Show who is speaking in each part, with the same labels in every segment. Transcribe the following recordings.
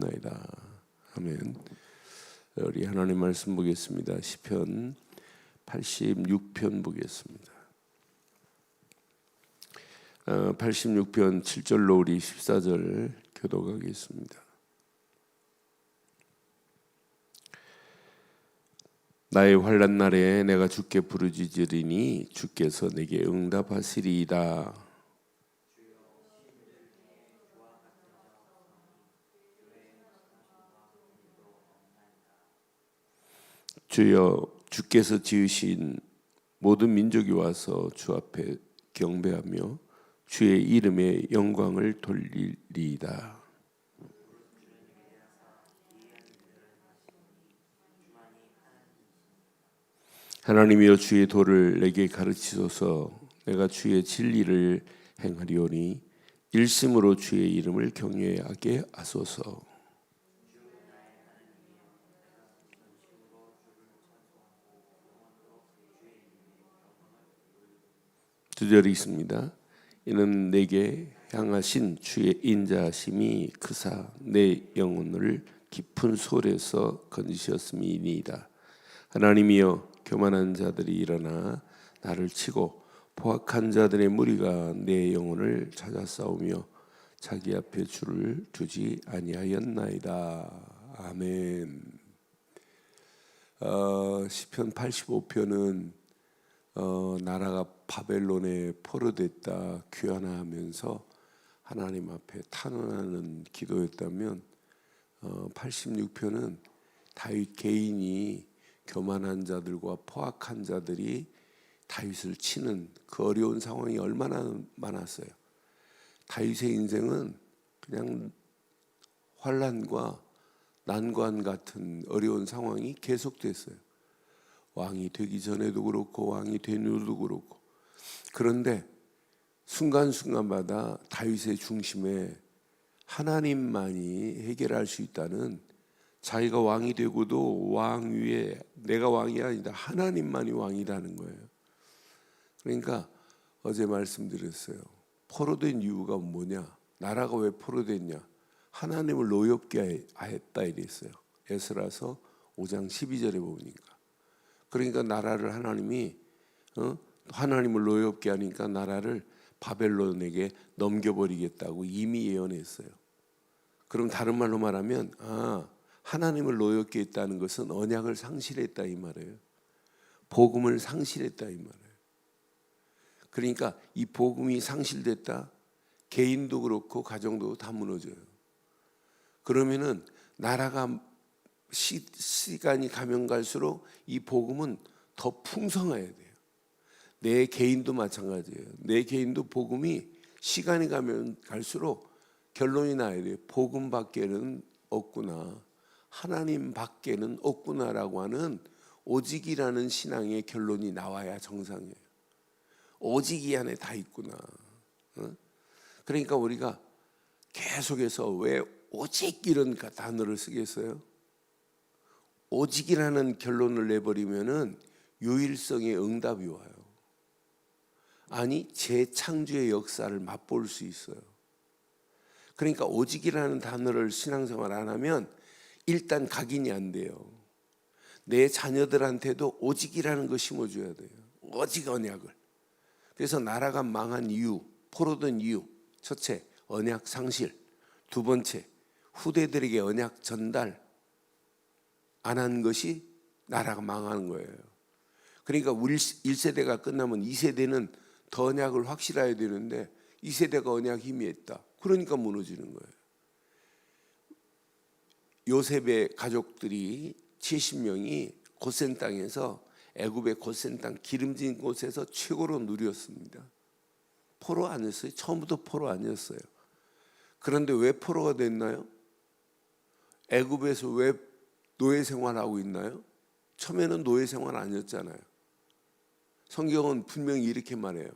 Speaker 1: 나이다. 아멘. 우리 하나님 말씀 보겠습니다. 시편 86편 보겠습니다. 86편 7절로 우리 14절 교독하겠습니다. 나의 환난 날에 내가 주께 부르짖으리니 주께서 내게 응답하시리이다. 주여, 주께서 지으신 모든 민족이 와서 주 앞에 경배하며 주의 이름에 영광을 돌리리이다. 하나님이여, 주의 도를 내게 가르치소서. 내가 주의 진리를 행하리오니 일심으로 주의 이름을 경외하게 하소서. 두 절이 있습니다. 이는 내게 향하신 주의 인자하심이 크사 내 영혼을 깊은 소울에서 건지셨음이니이다. 하나님이여, 교만한 자들이 일어나 나를 치고 포악한 자들의 무리가 내 영혼을 찾아 싸우며 자기 앞에 줄을 두지 아니하였나이다. 아멘. 시편 85편은 나라가 바벨론에 포로됐다 귀환하면서 하나님 앞에 탄원하는 기도였다면 86편은 다윗 개인이 교만한 자들과 포악한 자들이 다윗을 치는 그 어려운 상황이 얼마나 많았어요. 다윗의 인생은 그냥 환난과 난관 같은 어려운 상황이 계속됐어요. 왕이 되기 전에도 그렇고 왕이 된 후도 그렇고. 그런데 순간순간마다 다윗의 중심에 하나님만이 해결할 수 있다는, 자기가 왕이 되고도 왕 위에 내가 왕이 아니다, 하나님만이 왕이라는 거예요. 그러니까 어제 말씀드렸어요. 포로된 이유가 뭐냐? 나라가 왜 포로됐냐? 하나님을 노엽게 했다 이랬어요. 에스라서 5장 12절에 보니까. 그러니까 나라를 하나님이 하나님을 노엽게 하니까 나라를 바벨론에게 넘겨버리겠다고 이미 예언했어요. 그럼 다른 말로 말하면 하나님을 노엽게 했다는 것은 언약을 상실했다 이 말이에요. 복음을 상실했다 이 말이에요. 그러니까 이 복음이 상실됐다, 개인도 그렇고 가정도 다 무너져요. 그러면은 나라가 시간이 가면 갈수록 이 복음은 더 풍성해야 돼요. 내 개인도 마찬가지예요. 내 개인도 복음이 시간이 가면 갈수록 결론이 나야 돼요. 복음 밖에는 없구나, 하나님 밖에는 없구나라고 하는 오직이라는 신앙의 결론이 나와야 정상이에요. 오직이 안에 다 있구나. 그러니까 우리가 계속해서 왜 오직 이런 단어를 쓰겠어요? 오직이라는 결론을 내버리면은 유일성의 응답이 와요. 아니, 재창조의 역사를 맛볼 수 있어요. 그러니까 오직이라는 단어를 신앙생활 안 하면 일단 각인이 안 돼요. 내 자녀들한테도 오직이라는 거 심어줘야 돼요. 오직 언약을. 그래서 나라가 망한 이유, 포로된 이유, 첫째, 언약 상실. 두 번째, 후대들에게 언약 전달 안 한 것이 나라가 망하는 거예요. 그러니까 우리 1세대가 끝나면 2세대는 더 언약을 확실해야 되는데 2세대가 언약 희미했다. 그러니까 무너지는 거예요. 요셉의 가족들이 70명이 고센 땅에서, 애굽의 고센 땅 기름진 곳에서 최고로 누렸습니다. 포로 아니었어요. 처음부터 포로 아니었어요. 그런데 왜 포로가 됐나요? 애굽에서 왜 노예 생활하고 있나요? 처음에는 노예 생활 아니었잖아요. 성경은 분명히 이렇게 말해요.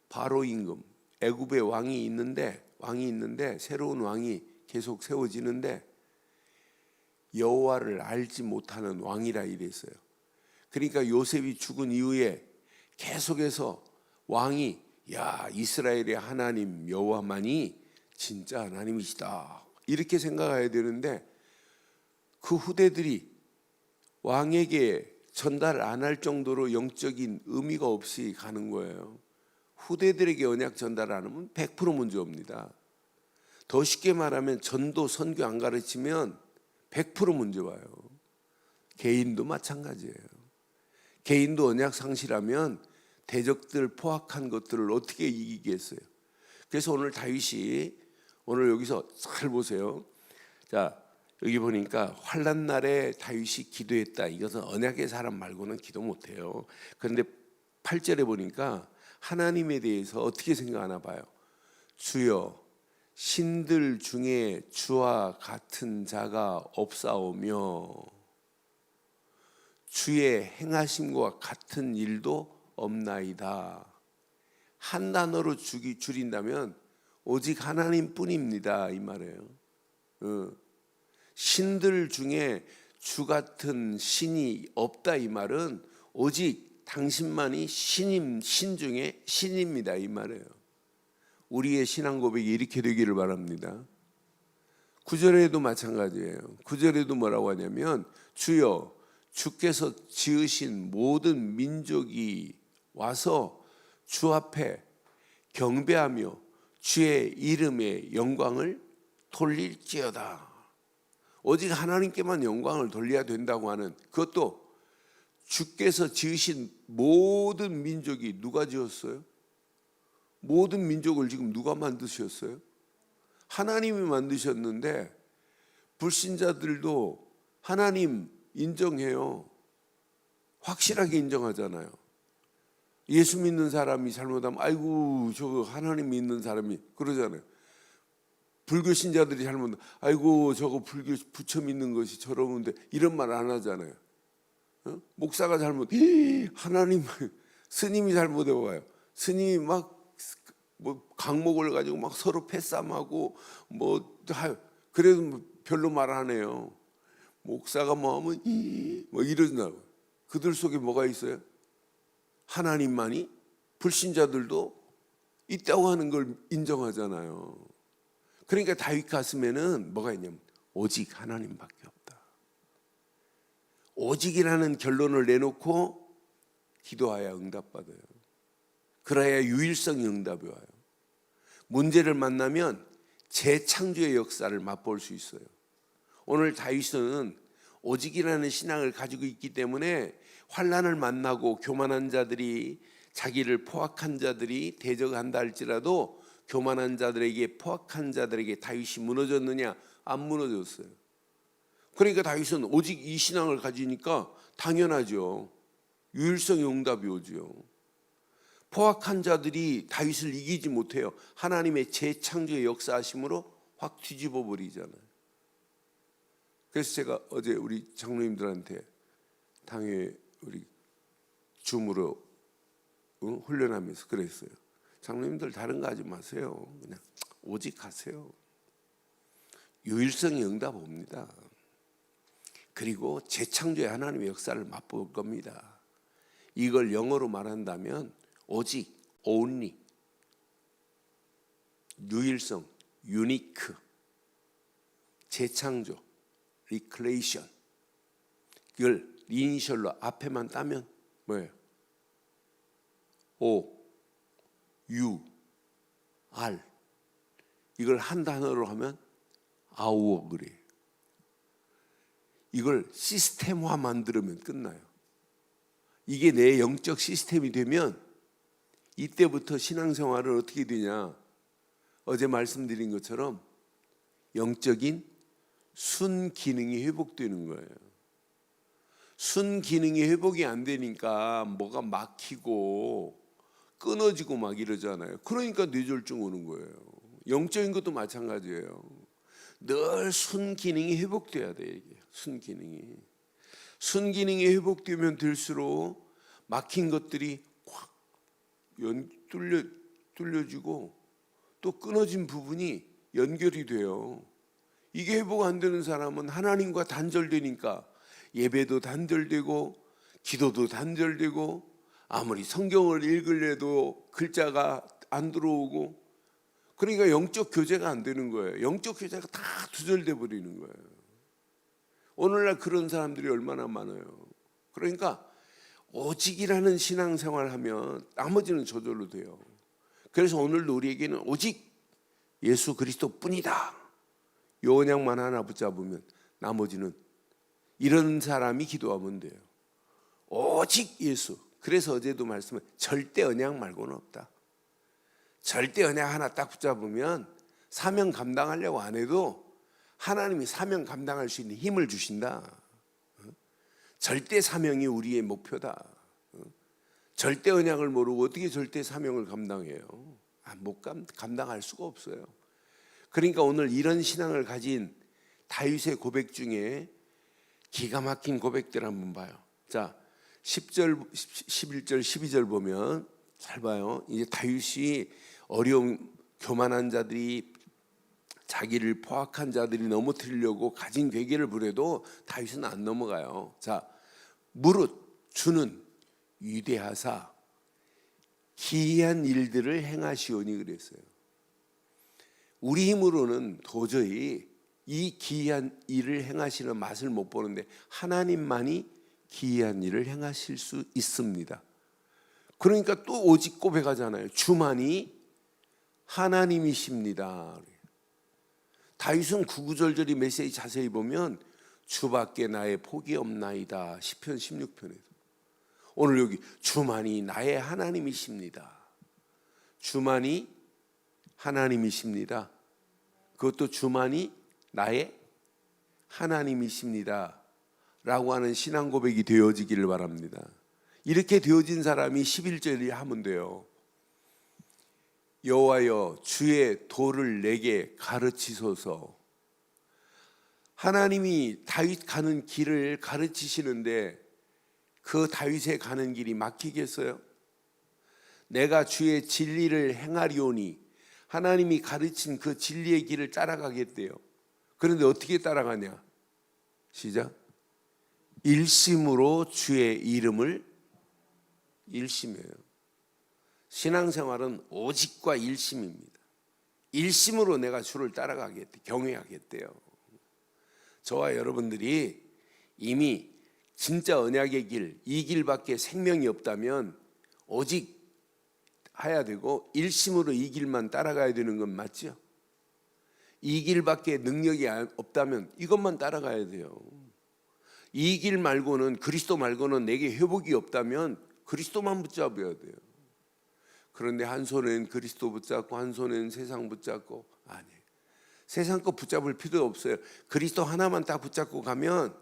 Speaker 1: 바로 임금, 애굽의 왕이 있는데 새로운 왕이 계속 세워지는데 여호와를 알지 못하는 왕이라 이랬어요. 그러니까 요셉이 죽은 이후에 계속해서 왕이 이스라엘의 하나님 여호와만이 진짜 하나님이시다, 이렇게 생각해야 되는데 그 후대들이 왕에게 전달 안 할 정도로 영적인 의미가 없이 가는 거예요. 후대들에게 언약 전달 안 하면 100% 문제 옵니다. 더 쉽게 말하면 전도 선교 안 가르치면 100% 문제 와요. 개인도 마찬가지예요. 개인도 언약 상실하면 대적들 포악한 것들을 어떻게 이기겠어요? 그래서 오늘 다윗이 오늘 여기서 잘 보세요. 자, 여기 보니까 환난 날에 다윗이 기도했다. 이것은 언약의 사람 말고는 기도 못해요. 그런데 8절에 보니까 하나님에 대해서 어떻게 생각하나 봐요. 주여 신들 중에 주와 같은 자가 없사오며 주의 행하심과 같은 일도 없나이다. 한 단어로 줄인다면 오직 하나님뿐입니다 이 말이에요. 신들 중에 주 같은 신이 없다 이 말은 오직 당신만이 신 중에 신입니다 이 말이에요. 우리의 신앙 고백이 이렇게 되기를 바랍니다. 9절에도 마찬가지예요. 9절에도 뭐라고 하냐면 주여 주께서 지으신 모든 민족이 와서 주 앞에 경배하며 주의 이름의 영광을 돌릴지어다. 오직 하나님께만 영광을 돌려야 된다고 하는, 그것도 주께서 지으신 모든 민족이 누가 지었어요? 모든 민족을 지금 누가 만드셨어요? 하나님이 만드셨는데 불신자들도 하나님 인정해요. 확실하게 인정하잖아요. 예수 믿는 사람이 잘못하면 아이고 저거 하나님 믿는 사람이 그러잖아요. 불교 신자들이 잘못하면 아이고 저거 불교 부처 믿는 것이 저러는데 이런 말 안 하잖아요. 목사가 잘못 하나님 스님이 잘못해 봐요. 스님이 막 뭐 강목을 가지고 막 서로 패싸움하고 뭐 그래도 별로 말 안 해요. 목사가 뭐 하면 뭐 이러더라고요. 그들 속에 뭐가 있어요? 하나님만이, 불신자들도 있다고 하는 걸 인정하잖아요. 그러니까 다윗 가슴에는 뭐가 있냐면 오직 하나님밖에 없다. 오직이라는 결론을 내놓고 기도하여 응답받아요. 그래야 유일성이 응답이 와요. 문제를 만나면 재창조의 역사를 맛볼 수 있어요. 오늘 다윗은 오직이라는 신앙을 가지고 있기 때문에 환난을 만나고 교만한 자들이, 자기를 포악한 자들이 대적한다 할지라도 교만한 자들에게, 포악한 자들에게 다윗이 무너졌느냐? 안 무너졌어요. 그러니까 다윗은 오직 이 신앙을 가지니까 당연하죠. 유일성의 응답이 오죠. 포악한 자들이 다윗을 이기지 못해요. 하나님의 재창조의 역사하심으로 확 뒤집어 버리잖아요. 그래서 제가 어제 우리 장로님들한테 당회 우리 줌으로 훈련하면서 그랬어요. 장로님들 다른 거 하지 마세요. 그냥 오직 하세요. 유일성의 응답 옵니다. 그리고 재창조의 하나님의 역사를 맛볼 겁니다. 이걸 영어로 말한다면 오직, only, 유일성, 유니크, 재창조, 리크레이션. 이걸 이니셜로 앞에만 따면 뭐예요? O, U, R. 이걸 한 단어로 하면 아우어 그래요. 이걸 시스템화 만들면 끝나요. 이게 내 영적 시스템이 되면 이때부터 신앙생활은 어떻게 되냐? 어제 말씀드린 것처럼 영적인 순기능이 회복되는 거예요. 순기능이 회복이 안 되니까 뭐가 막히고 끊어지고 막 이러잖아요. 그러니까 뇌졸중 오는 거예요. 영적인 것도 마찬가지예요. 늘 순기능이 회복돼야 돼. 이게 순기능이 회복되면 될수록 막힌 것들이 확 뚫려지고 또 끊어진 부분이 연결이 돼요. 이게 회복 안 되는 사람은 하나님과 단절되니까 예배도 단절되고 기도도 단절되고 아무리 성경을 읽으려도 글자가 안 들어오고 그러니까 영적 교제가 안 되는 거예요. 영적 교제가 다 두절돼 버리는 거예요. 오늘날 그런 사람들이 얼마나 많아요. 그러니까 오직이라는 신앙생활을 하면 나머지는 저절로 돼요. 그래서 오늘도 우리에게는 오직 예수 그리스도뿐이다. 요 언약만 하나 붙잡으면 나머지는 이런 사람이 기도하면 돼요. 오직 예수. 그래서 어제도 말씀은 절대 언약 말고는 없다. 절대 언약 하나 딱 붙잡으면 사명 감당하려고 안 해도 하나님이 사명 감당할 수 있는 힘을 주신다. 절대 사명이 우리의 목표다. 절대 언약을 모르고 어떻게 절대 사명을 감당해요? 감당할 수가 없어요. 그러니까 오늘 이런 신앙을 가진 다윗의 고백 중에 기가 막힌 고백들 한번 봐요. 자, 10절, 11절, 12절 보면 잘 봐요. 이제 다윗이 어려운 교만한 자들이 자기를 포악한 자들이 넘어뜨리려고 가진 괴계를 부려도 다윗은 안 넘어가요. 자, 무릇 주는 위대하사 기이한 일들을 행하시오니 그랬어요. 우리 힘으로는 도저히 이 기이한 일을 행하시는 맛을 못 보는데 하나님만이 기이한 일을 행하실 수 있습니다. 그러니까 또 오직 고백하잖아요. 주만이 하나님이십니다. 다윗은 구구절절히 메시지 자세히 보면 주밖에 나의 복이 없나이다. 시편 16편에서. 오늘 여기 주만이 나의 하나님이십니다. 주만이 하나님이십니다. 그것도 주만이 나의 하나님이십니다. 라고 하는 신앙 고백이 되어지기를 바랍니다. 이렇게 되어진 사람이 11절에 하면 돼요. 여호와여 주의 도를 내게 가르치소서. 하나님이 다윗 가는 길을 가르치시는데 그 다윗의 가는 길이 막히겠어요? 내가 주의 진리를 행하리오니 하나님이 가르친 그 진리의 길을 따라가겠대요. 그런데 어떻게 따라가냐? 시작. 일심으로 주의 이름을 일심이에요. 신앙생활은 오직과 일심입니다. 일심으로 내가 주를 따라가겠대, 경외하겠대요. 저와 여러분들이 이미 진짜 언약의 길, 이 길밖에 생명이 없다면 오직 해야 되고 일심으로 이 길만 따라가야 되는 건 맞죠? 이 길밖에 능력이 없다면 이것만 따라가야 돼요. 이 길 말고는, 그리스도 말고는 내게 회복이 없다면 그리스도만 붙잡아야 돼요. 그런데 한 손엔 그리스도 붙잡고 한 손엔 세상 붙잡고, 아니에요. 세상 거 붙잡을 필요 없어요. 그리스도 하나만 딱 붙잡고 가면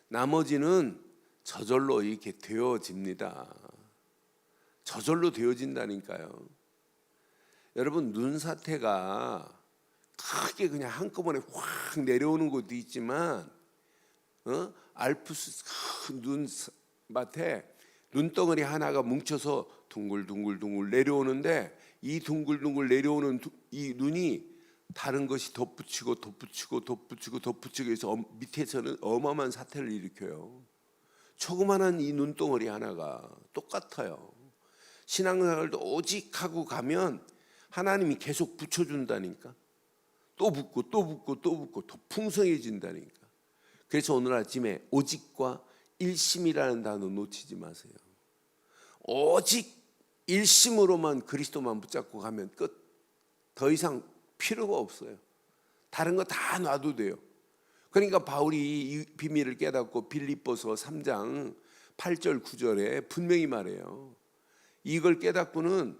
Speaker 1: 나머지는 저절로 이렇게 되어집니다. 저절로 되어진다니까요. 여러분, 눈사태가 크게 그냥 한꺼번에 확 내려오는 것도 있지만 알프스 큰 눈밭에 눈덩어리 하나가 뭉쳐서 둥글둥글둥글 내려오는데 이 둥글둥글 내려오는 이 눈이 다른 것이 덧붙이고 해서 밑에서는 어마어마한 사태를 일으켜요. 조그만한 이 눈덩어리 하나가 똑같아요. 신앙생활도 오직 하고 가면 하나님이 계속 붙여준다니까. 또 붙고 더 풍성해진다니까. 그래서 오늘 아침에 오직과 일심이라는 단어 놓치지 마세요. 오직 일심으로만 그리스도만 붙잡고 가면 끝. 더 이상 필요가 없어요. 다른 거 다 놔도 돼요. 그러니까 바울이 이 비밀을 깨닫고 빌립보서 3장 8절 9절에 분명히 말해요. 이걸 깨닫고는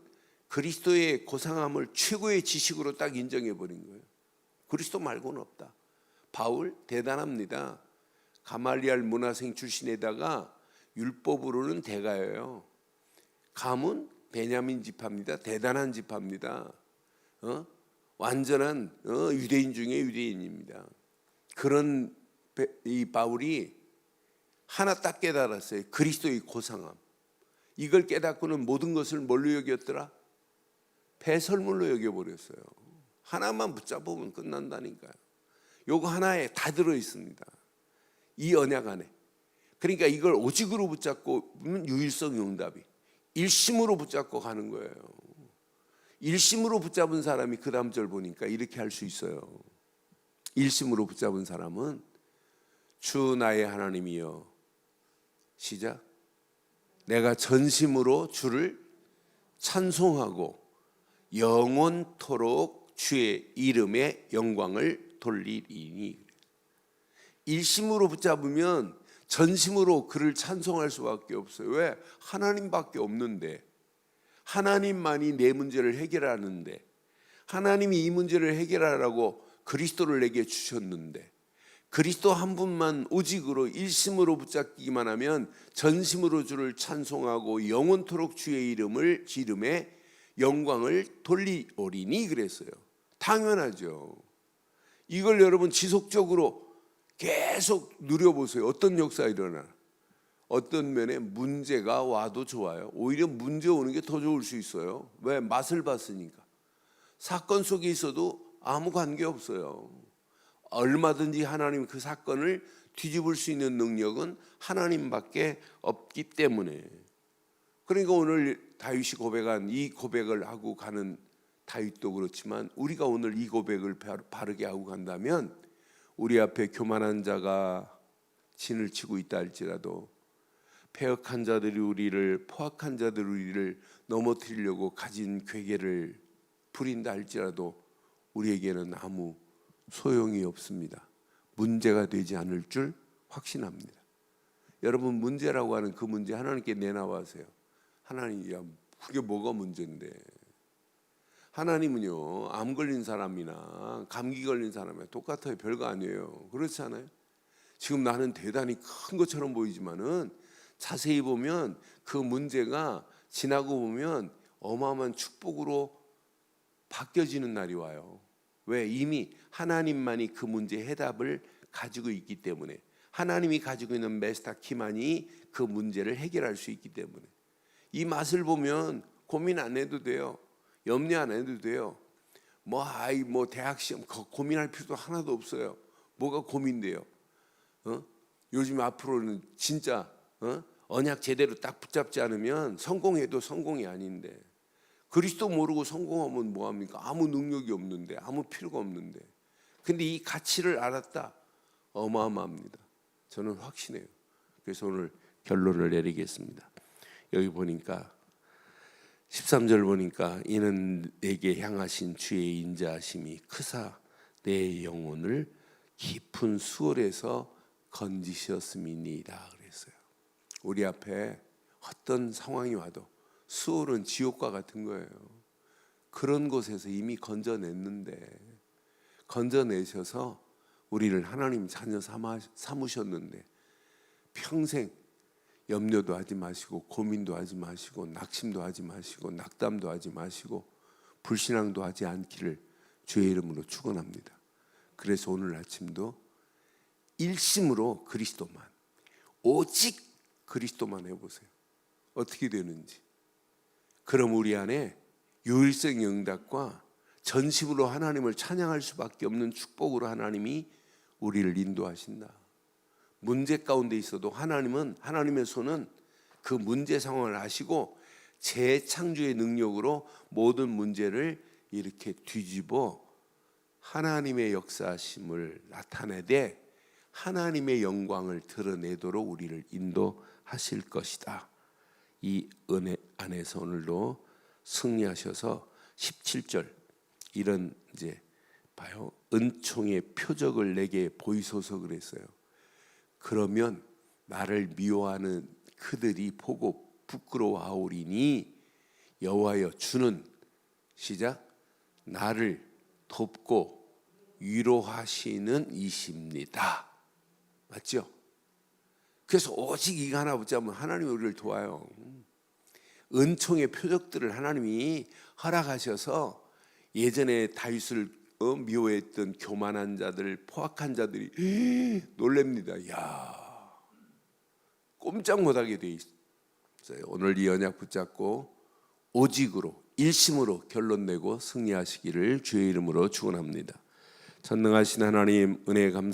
Speaker 1: 그리스도의 고상함을 최고의 지식으로 딱 인정해 버린 거예요. 그리스도 말고는 없다. 바울 대단합니다. 가말리알 문화생 출신에다가 율법으로는 대가예요. 감은 베냐민 지파입니다. 대단한 지파입니다. 완전한 유대인 중에 유대인입니다. 그런 이 바울이 하나 딱 깨달았어요. 그리스도의 고상함. 이걸 깨닫고는 모든 것을 뭘로 여겼더라? 배설물로 여겨버렸어요. 하나만 붙잡으면 끝난다니까요. 요거 하나에 다 들어있습니다. 이 언약 안에. 그러니까 이걸 오직으로 붙잡고 유일성 응답이 일심으로 붙잡고 가는 거예요. 일심으로 붙잡은 사람이 그 다음 절 보니까 이렇게 할 수 있어요. 일심으로 붙잡은 사람은 주 나의 하나님이여, 시작, 내가 전심으로 주를 찬송하고 영원토록 주의 이름의 영광을 돌리리니. 일심으로 붙잡으면 전심으로 그를 찬송할 수밖에 없어요. 왜? 하나님밖에 없는데, 하나님만이 내 문제를 해결하는데, 하나님이 이 문제를 해결하라고 그리스도를 내게 주셨는데, 그리스도 한 분만 오직으로 일심으로 붙잡기만 하면 전심으로 주를 찬송하고 영원토록 주의 이름의 영광을 돌리오리니 그랬어요. 당연하죠. 이걸 여러분 지속적으로 계속 누려보세요. 어떤 역사가 일어나? 어떤 면에 문제가 와도 좋아요. 오히려 문제 오는 게 더 좋을 수 있어요. 왜? 맛을 봤으니까. 사건 속에 있어도 아무 관계 없어요. 얼마든지 하나님 그 사건을 뒤집을 수 있는 능력은 하나님밖에 없기 때문에. 그러니까 오늘 다윗이 고백한 이 고백을 하고 가는 다윗도 그렇지만, 우리가 오늘 이 고백을 바르게 하고 간다면, 우리 앞에 교만한 자가 진을 치고 있다 할지라도, 패역한 자들이 우리를, 포악한 자들이 우리를 넘어뜨리려고 가진 괴계를 부린다 할지라도 우리에게는 아무 소용이 없습니다. 문제가 되지 않을 줄 확신합니다. 여러분, 문제라고 하는 그 문제 하나님께 내놔보세요. 하나님, 야, 그게 뭐가 문제인데? 하나님은요, 암 걸린 사람이나 감기 걸린 사람이나 똑같아요. 별거 아니에요. 그렇지 않아요? 지금 나는 대단히 큰 것처럼 보이지만은 자세히 보면 그 문제가 지나고 보면 어마어마한 축복으로 바뀌어지는 날이 와요. 왜? 이미 하나님만이 그 문제의 해답을 가지고 있기 때문에, 하나님이 가지고 있는 메스터 키만이 그 문제를 해결할 수 있기 때문에. 이 맛을 보면 고민 안 해도 돼요. 염려 안 해도 돼요. 뭐 대학 시험 고민할 필요도 하나도 없어요. 뭐가 고민돼요? 요즘 앞으로는 진짜 언약 제대로 딱 붙잡지 않으면 성공해도 성공이 아닌데, 그리스도 모르고 성공하면 뭐합니까? 아무 능력이 없는데, 아무 필요가 없는데. 근데 이 가치를 알았다, 어마어마합니다. 저는 확신해요. 그래서 오늘 결론을 내리겠습니다. 여기 보니까 13절 보니까, 이는 내게 향하신 주의 인자하심이 크사 내 영혼을 깊은 수월에서 건지셨음이니이다 그랬어요. 우리 앞에 어떤 상황이 와도 수월은 지옥과 같은 거예요. 그런 곳에서 이미 건져냈는데, 건져내셔서 우리를 하나님 자녀 삼으셨는데, 평생 염려도 하지 마시고, 고민도 하지 마시고, 낙심도 하지 마시고, 낙담도 하지 마시고, 불신앙도 하지 않기를 주의 이름으로 축원합니다. 그래서 오늘 아침도 일심으로 그리스도만, 오직 그리스도만 해보세요. 어떻게 되는지. 그럼 우리 안에 유일성 응답과 전심으로 하나님을 찬양할 수밖에 없는 축복으로 하나님이 우리를 인도하신다. 문제 가운데 있어도 하나님의 손은 그 문제 상황을 아시고 재창조의 능력으로 모든 문제를 이렇게 뒤집어 하나님의 역사심을 나타내되 하나님의 영광을 드러내도록 우리를 인도하실 것이다. 이 은혜 안에서 오늘도 승리하셔서 17절 이런 이제 봐요. 은총의 표적을 내게 보이소서 그랬어요. 그러면 나를 미워하는 그들이 보고 부끄러워하오리니 여호와여 주는 시작 나를 돕고 위로하시는 이십니다. 맞죠? 그래서 오직 이거 하나 붙잡으면 하나님이 우리를 도와요. 은총의 표적들을 하나님이 허락하셔서 예전에 다윗을 미워했던 교만한 자들, 포악한 자들이 놀랍니다. 야, 꼼짝 못하게 돼 있어요. 오늘 이 언약 붙잡고 오직으로 일심으로 결론 내고 승리하시기를 주의 이름으로 축원합니다. 전능하신 하나님 은혜 감사